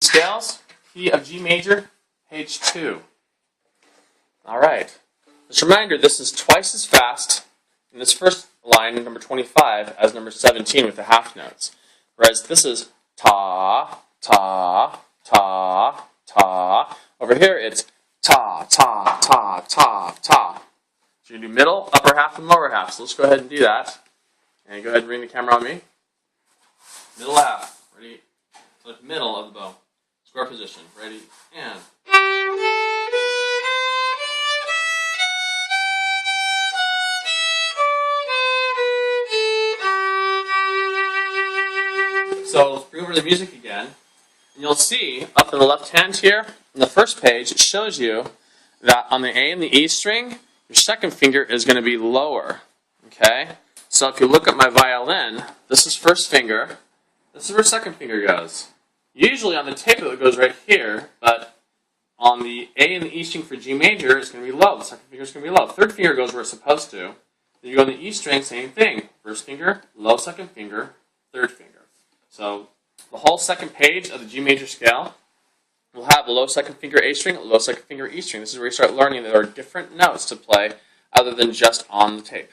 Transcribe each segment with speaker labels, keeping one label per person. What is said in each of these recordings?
Speaker 1: Scales, key of G major, page 2. Alright. Just a reminder, this is twice as fast in this first line, number 25, as number 17 with the half notes. Whereas this is ta, ta, ta, ta. Over here it's ta, ta, ta, ta, ta. So you do middle, upper half, and lower half. So let's go ahead and do that. And go ahead and bring the camera on me. Middle half. Ready? So the middle of the bow. Square position. Ready? And. So let's bring over the music again. And you'll see up in the left hand here, on the first page, it shows you that on the A and the E string, your second finger is going to be lower. Okay? So if you look at my violin, this is first finger. This is where second finger goes. Usually on the tape it goes right here, but on the A and the E string for G major, it's going to be low. The second finger is going to be low. Third finger goes where it's supposed to. Then you go on the E string, same thing. First finger, low second finger, third finger. So the whole second page of the G major scale will have a low second finger A string, low second finger E string. This is where you start learning that there are different notes to play other than just on the tape.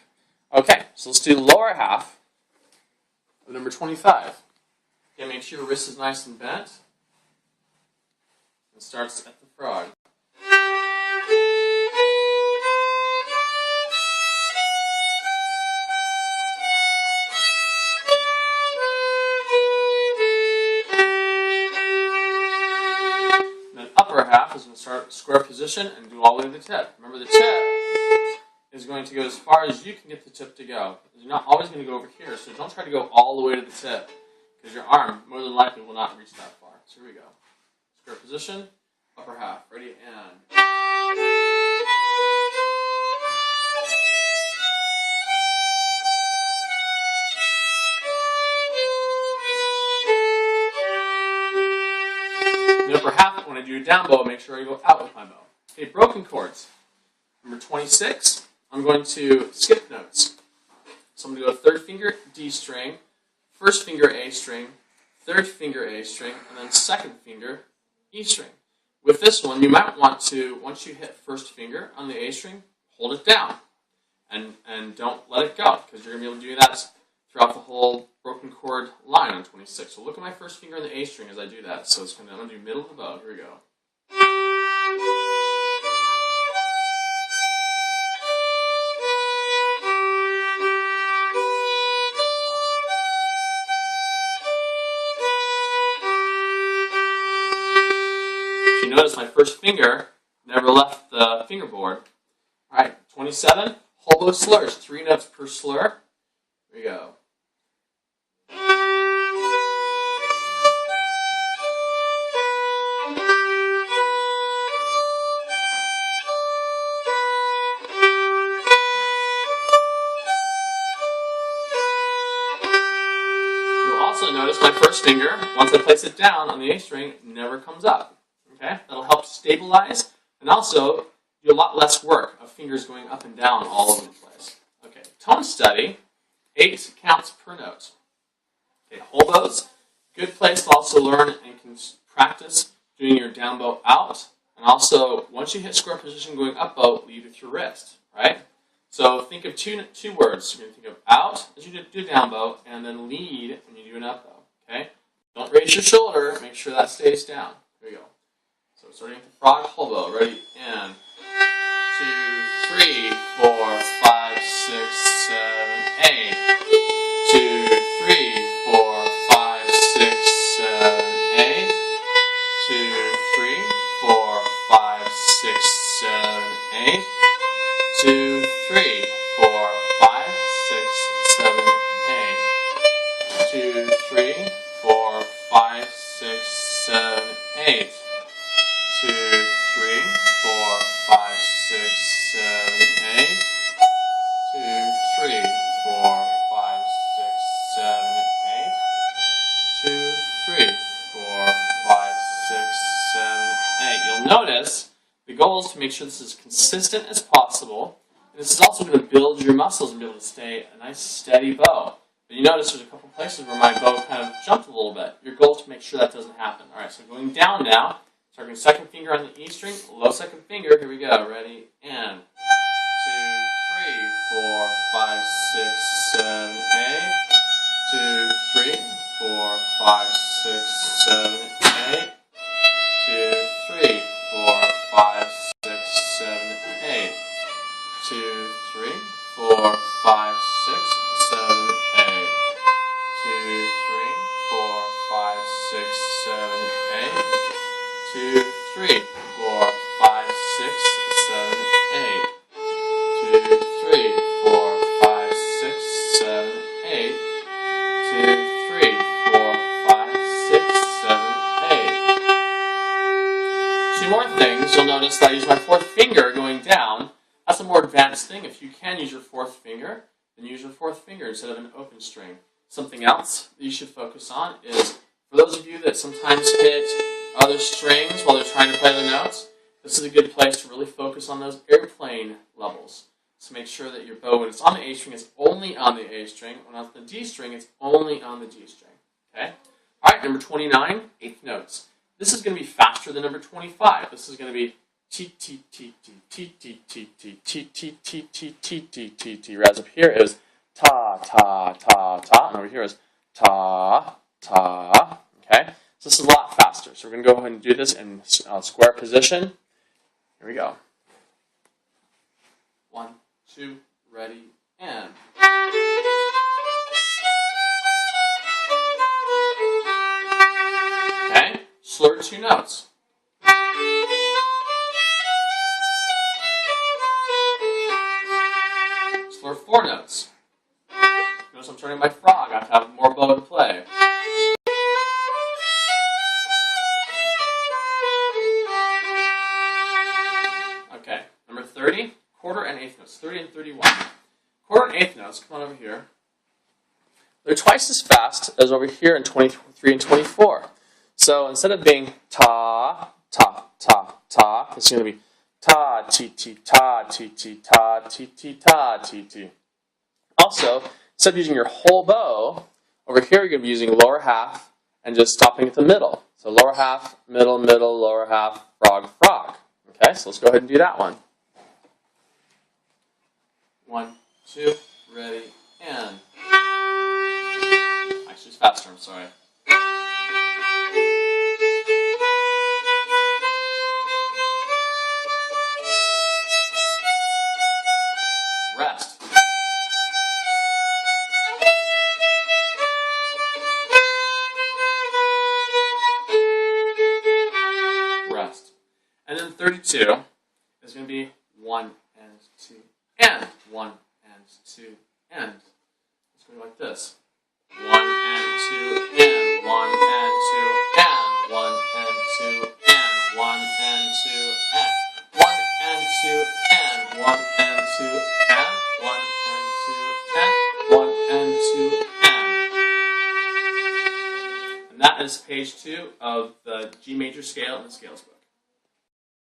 Speaker 1: Okay, so let's do the lower half of number 25. Okay, make sure your wrist is nice and bent. It starts at the frog. Then upper half is going to start square position and do all the way to the tip. Remember, the tip is going to go as far as you can get the tip to go. You're not always going to go over here, so don't try to go all the way to the tip, because your arm, more than likely, will not reach that far. So here we go. Square position, upper half. Ready, and. The upper half, when I do a down bow, make sure I go out with my bow. Okay, broken chords. Number 26, I'm going to skip notes. So I'm going to go third finger D string, first finger A string, third finger A string, and then second finger E string. With this one, you might want to, once you hit first finger on the A string, hold it down. And don't let it go, because you're going to be able to do that throughout the whole broken chord line on 26. So look at my first finger on the A string as I do that. So I'm going to do middle of the bow. Here we go. Notice my first finger never left the fingerboard. Alright, 27, whole bow slurs, 3 notes per slur. Here we go. You'll also notice my first finger, once I place it down on the A string, never comes up. Okay? That'll help stabilize and also do a lot less work of fingers going up and down all over the place. Okay, tone study, 8 counts per note. Okay, whole bows, good place to also learn and can practice doing your down bow out. And also, once you hit square position going up bow, lead with your wrist, right? So think of two words. You're going to think of out as you do down bow, and then lead when you do an up bow, okay? Don't raise your shoulder, make sure that stays down. Here we go. So starting with the frog whole bow. Ready? And 2, 3, 4, 5, 6, 7, 8. 2, 3, 4, 5, 6, 7, 8. 2, 3, 4, 5, 6, 7, 8. 2, 3, 4, 5, 6, 7, 8. 2, 3, 4, 5, 6, 7, 8. 2, 3, 4, 5, 6, 7, 8. 2, 3, 4, 5, 6, 7, 8. 2, 3, 4, 5, 6, 7, 8. You'll notice the goal is to make sure this is consistent as possible. And this is also going to build your muscles and be able to stay a nice steady bow. But you notice there's a couple places where my bow kind of jumped a little bit. Your goal is to make sure that doesn't happen. All right, so going down now, starting second finger on the E string, low second finger. Here we go. Ready? And 2, 3, 4, 5, 6, 7, 8. 2, 3, 4, 5, 6, 7, 8. 2, 3, 4, 5, 6, 7, 8. 2, 3, 4, 5, 6, 7, 8. 2, 3, 4, 5, 6, 7, 8. 2, 3, 4, 5, 6, 7, 8. 2, 3, 4, 5, 6, 7, 8. 2, 3, 4, 5, 6, 7, 8. Two more things. You'll notice that I use my fourth finger going down. That's a more advanced thing. If you can use your fourth finger, then use your fourth finger instead of an open string. Something else that you should focus on is, for those of you that sometimes hit other strings while they're trying to play the notes, this is a good place to really focus on those airplane levels. So make sure that your bow, when it's on the A string, is only on the A string. When it's on the D string, it's only on the D string. Okay? All right, number 29, eighth notes. This is going to be faster than number 25. This is going to be T, T, T, T, T, T, T, T, T, T, T, T, T, T, T, T. Whereas up here it was ta, ta, ta, ta. And over here is ta, ta. Okay? So this is a lot faster. So we're going to go ahead and do this in square position. Here we go. 1, 2, ready, and. Okay? Slur 2 notes. Slur 4 notes. Notice I'm turning my frog. I have to have more bow to play. Okay, number 30, quarter and eighth notes. 30 and 31. Quarter and eighth notes, come on over here. They're twice as fast as over here in 23 and 24. So instead of being ta, ta, ta, ta, it's going to be ta, ti, ti, ta, ti, ti, ta, ti, ti, ta, ti, ti. Also, instead of using your whole bow, over here you're going to be using lower half and just stopping at the middle. So lower half, middle, middle, lower half, frog, frog. Okay, so let's go ahead and do that one. 1, 2, ready, and. Actually, it's faster, I'm sorry. Rest. Rest. And then 32 is going to be 1 and 2 and 1 and 2 and. It's going to be like this. 1 and 2 and 1 and 2 and 1 and 2 and 1 and 2 and 1 and 2 and 1 and 2 and 1 and 2 and 1 and 2 and. And that is page 2 of the G major scale in the scales book.